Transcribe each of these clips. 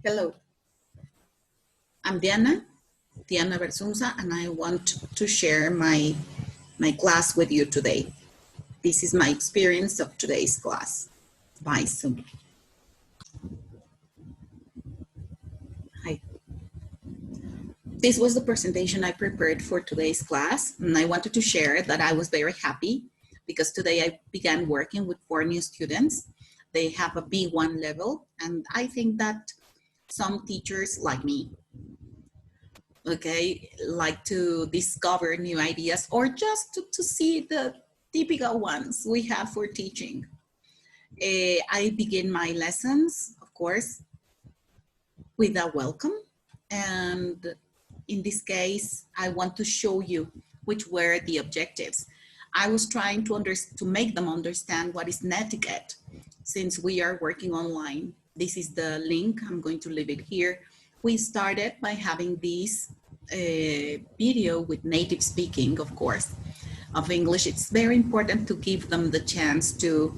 Hello, I'm Diana Versunza, and I want to share my class with you today. This is my experience of today's class by Zoom. Hi. This was the presentation I prepared for today's class, and I wanted to share that I was very happy because today I began working with 4 new students. They have a B1 level, and I think that some teachers like me, okay, like to discover new ideas or just to see the typical ones we have for teaching. I begin my lessons, of course, with a welcome. And in this case, I want to show you which were the objectives. I was trying to make them understand what is netiquette, since we are working online. This is the link, I'm going to leave it here. We started by having this video with native speaking, of course, of English. It's very important to give them the chance to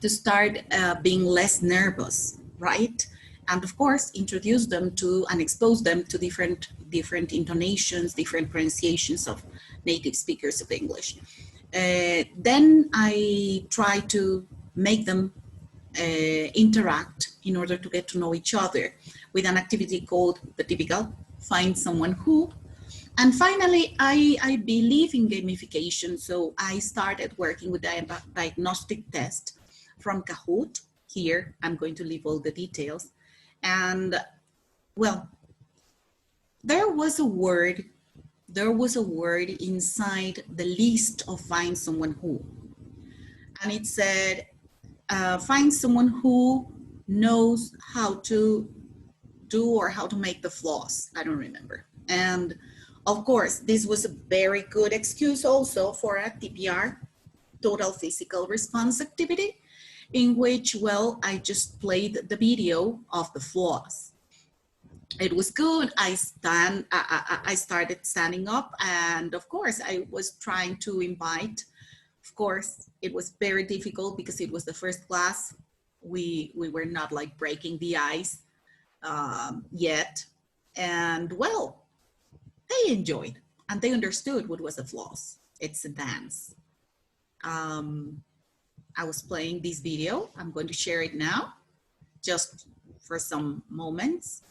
start being less nervous, right? And of course, introduce them to and expose them to different intonations, different pronunciations of native speakers of English. Then I try to make them interact in order to get to know each other with an activity called the typical Find Someone Who. And finally, I believe in gamification, so I started working with the diagnostic test from Kahoot. Here, I'm going to leave all the details. And well, there was a word inside the list of Find Someone Who. And it said, find someone who knows how to do or how to make the floss. I don't remember. And of course, this was a very good excuse also for a TPR, total physical response activity, in which, well, I just played the video of the floss. It was good. I started standing up, and of course, I was trying to invite. Of course, it was very difficult because it was the first class. We were not like breaking the ice yet. And well, they enjoyed and they understood what was a floss. It's a dance. I was playing this video. I'm going to share it now, just for some moments.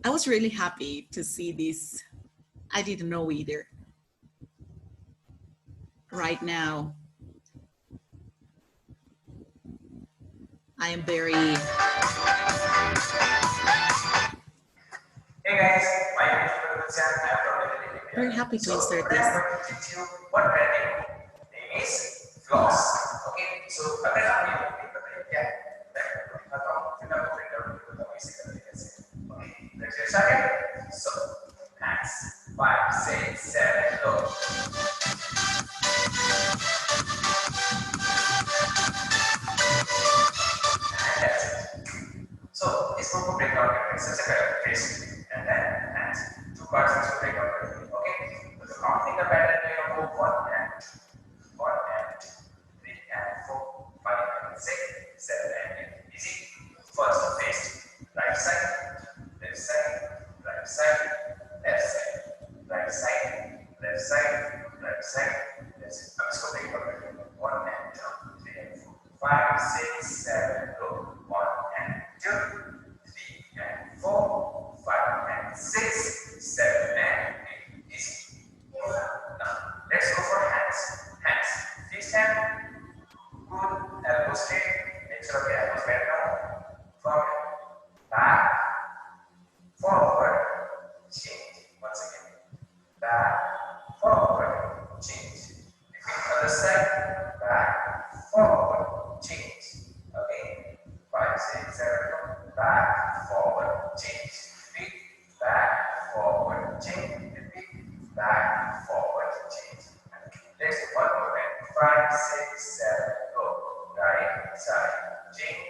I was really happy to see this. I didn't know either. Right now, I am very... Hey guys, my name is Prabhusan. I'm from very happy to insert this. I'm going to teach you what branding name is floss. Okay, so okay, let's get started. So, hands, 5, 6, 7, go. And that's it. So, this group will break down your such a characteristic, and then hands. 2 cards to break down your okay. So, counting the pattern, you go 1 and 3 and 4, 5 and 6, 7 and 8. Easy. First face, right side, left side, right side, left side, right side, left side, right side, left side. I'm just going to take it 1 and 2, 3 and 4, 5, 6, 7, go. 1 and 2, 3 and 4, 5 and 6, 7 and 8. Easy. Now, let's go for hands. Hands. This hand, good, elbow straight. Make sure the elbows bend down. From back, forward, change. Once again. Back, forward, change. Repeat other side. Back, forward, change. Okay. 5, 6, 7, back, forward, change. Repeat. Back, forward, change. Repeat. Back, forward, change. Let's do one more time. 5, 6, 7, go. Right side, change.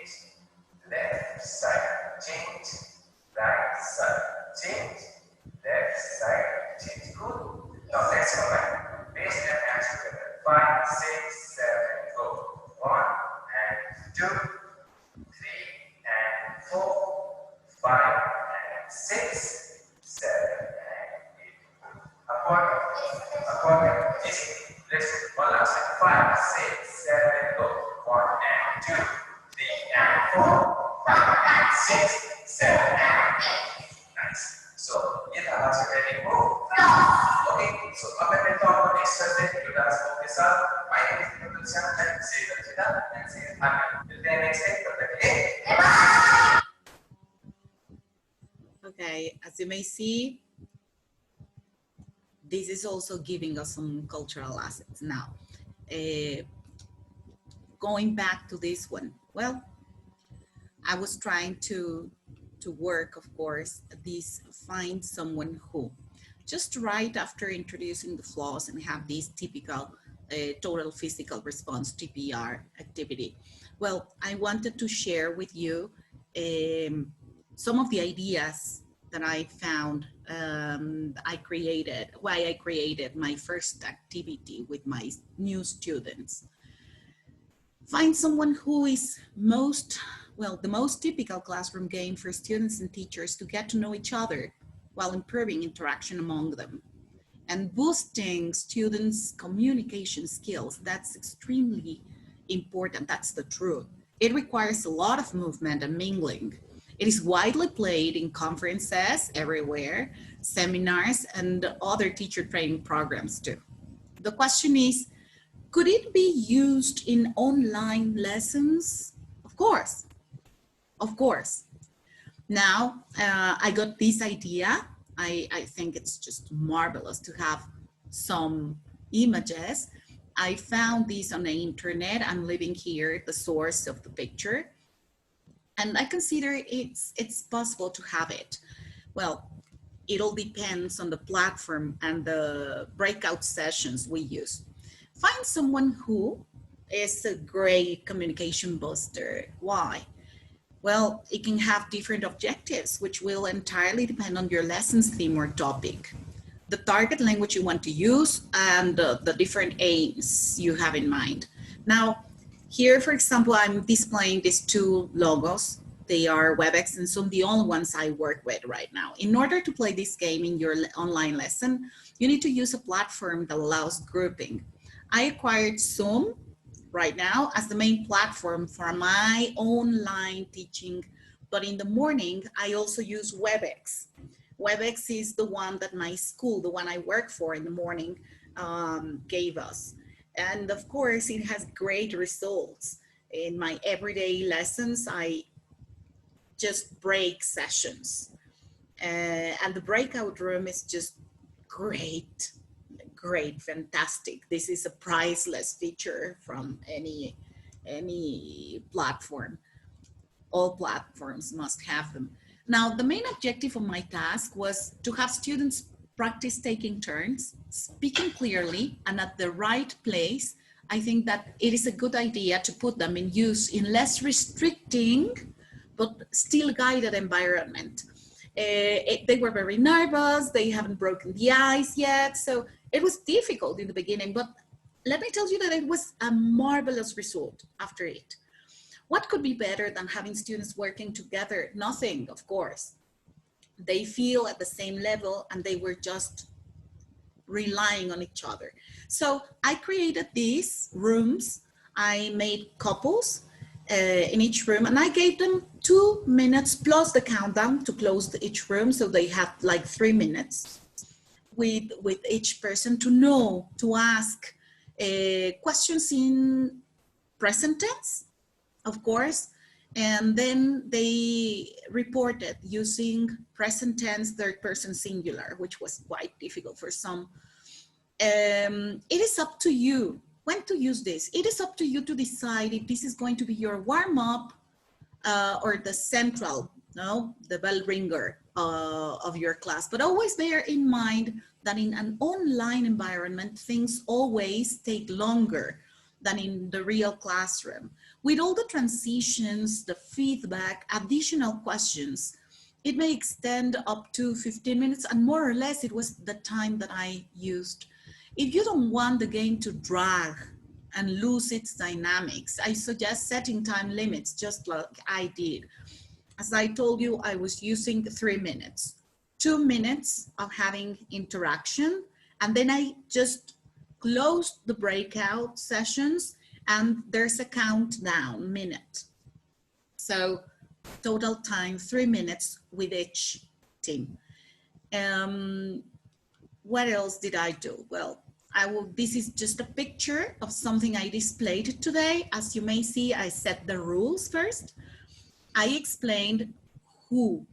6, 7, go. 1 and 2, 3 and 4, 5 and 6, 7 and 8. Nice. So, ये था हमारा second move. Okay, so अब मैं कहता हूँ आपको next subject you guys के साथ my name is Nikhil Sharma and say the and say happy. मिलते हैं next time तब तक के लिए. Okay, as you may see, this is also giving us some cultural assets. Now, going back to this one, well, I was trying to work, of course, this find someone who, just right after introducing the flaws and have this typical total physical response, TPR activity. Well, I wanted to share with you some of the ideas that I found why I created my first activity with my new students. Find someone who is the most typical classroom game for students and teachers to get to know each other while improving interaction among them and boosting students' communication skills. That's extremely important. That's the truth. It requires a lot of movement and mingling. It is widely played in conferences everywhere, seminars, and other teacher training programs too. The question is, could it be used in online lessons? Of course. Of course. Now, I got this idea. I think it's just marvelous to have some images. I found this on the internet. I'm leaving here the source of the picture. And I consider it's possible to have it. Well, it all depends on the platform and the breakout sessions we use. Find someone who is a great communication booster. Why? Well, it can have different objectives, which will entirely depend on your lesson's theme or topic, the target language you want to use, and the different aims you have in mind. Now, here, for example, I'm displaying these two logos. They are WebEx and Zoom, the only ones I work with right now. In order to play this game in your online lesson, you need to use a platform that allows grouping. I acquired Zoom right now as the main platform for my online teaching, but in the morning, I also use WebEx. WebEx is the one that my school, the one I work for in the morning, gave us. And of course, it has great results. In my everyday lessons, I just break sessions. And the breakout room is just great, fantastic. This is a priceless feature from any platform. All platforms must have them. Now, the main objective of my task was to have students practice taking turns, speaking clearly and at the right place. I think that it is a good idea to put them in use in less restricting, but still guided environment. They were very nervous. They haven't broken the ice yet. So it was difficult in the beginning, but let me tell you that it was a marvelous result after it. What could be better than having students working together? Nothing, of course. They feel at the same level and they were just relying on each other. So I created these rooms. I made couples in each room and I gave them 2 minutes plus the countdown to close each room. So they have like 3 minutes with each person to know, to ask questions in present tense, of course, and then they reported using present tense third person singular, which was quite difficult for some. It is up to you when to use this. It is up to you to decide if this is going to be your warm-up or the central, the bell ringer of your class. But always bear in mind that in an online environment, things always take longer than in the real classroom. With all the transitions, the feedback, additional questions, it may extend up to 15 minutes and more or less it was the time that I used. If you don't want the game to drag and lose its dynamics, I suggest setting time limits just like I did. As I told you, I was using 3 minutes, 2 minutes of having interaction, and then I just close the breakout sessions, and there's a countdown minute. So total time 3 minutes with each team. What else did I do? Well, this is just a picture of something I displayed today. As you may see, I set the rules first. I explained who.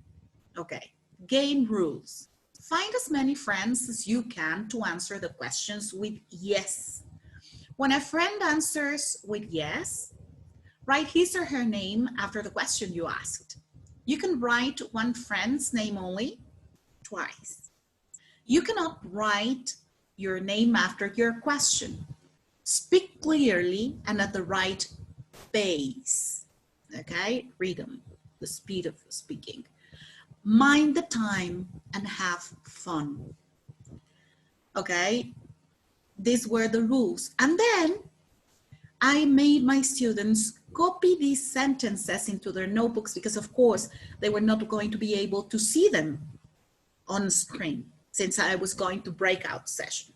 Okay, game rules. Find as many friends as you can to answer the questions with yes. When a friend answers with yes, write his or her name after the question you asked. You can write one friend's name only twice. You cannot write your name after your question. Speak clearly and at the right pace. Okay, rhythm, the speed of speaking. Mind the time and have fun. Okay, these were the rules. And then I made my students copy these sentences into their notebooks because of course they were not going to be able to see them on screen since I was going to breakout session.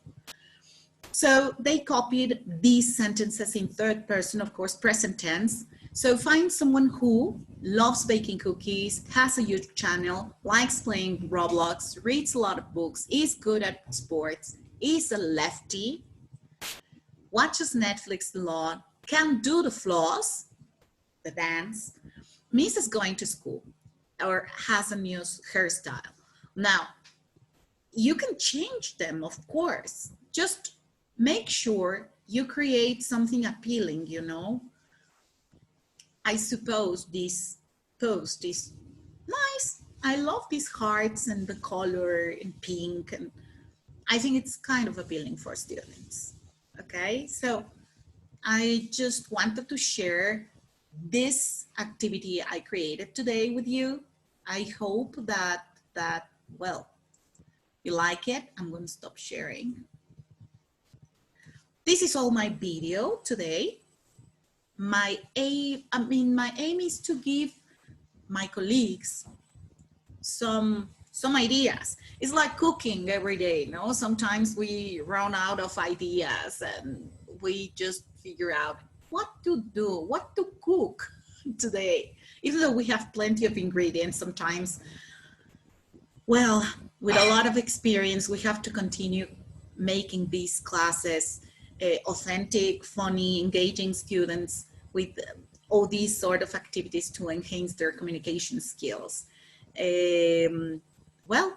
So they copied these sentences in third person, of course, present tense. So find someone who loves baking cookies, has a YouTube channel, likes playing Roblox, reads a lot of books, is good at sports, is a lefty, watches Netflix a lot, can do the floss, the dance, misses going to school, or has a new hairstyle. Now, you can change them, of course. Just make sure you create something appealing, you know. I suppose this post is nice. I love these hearts and the color in pink, and I think it's kind of appealing for students. Okay, so I just wanted to share this activity I created today with you. I hope that well, you like it. I'm going to stop sharing. This is all my video today. My aim is to give my colleagues some ideas. It's like cooking every day, you know? Sometimes we run out of ideas and we just figure out what to do, what to cook today. Even though we have plenty of ingredients, sometimes, well, with a lot of experience, we have to continue making these classes authentic, funny, engaging students with all these sort of activities to enhance their communication skills. Well,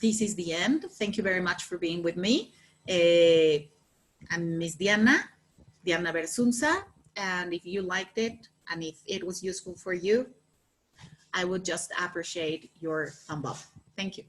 this is the end. Thank you very much for being with me. I'm Miss Diana Bersunza, and if you liked it and if it was useful for you, I would just appreciate your thumb up. Thank you.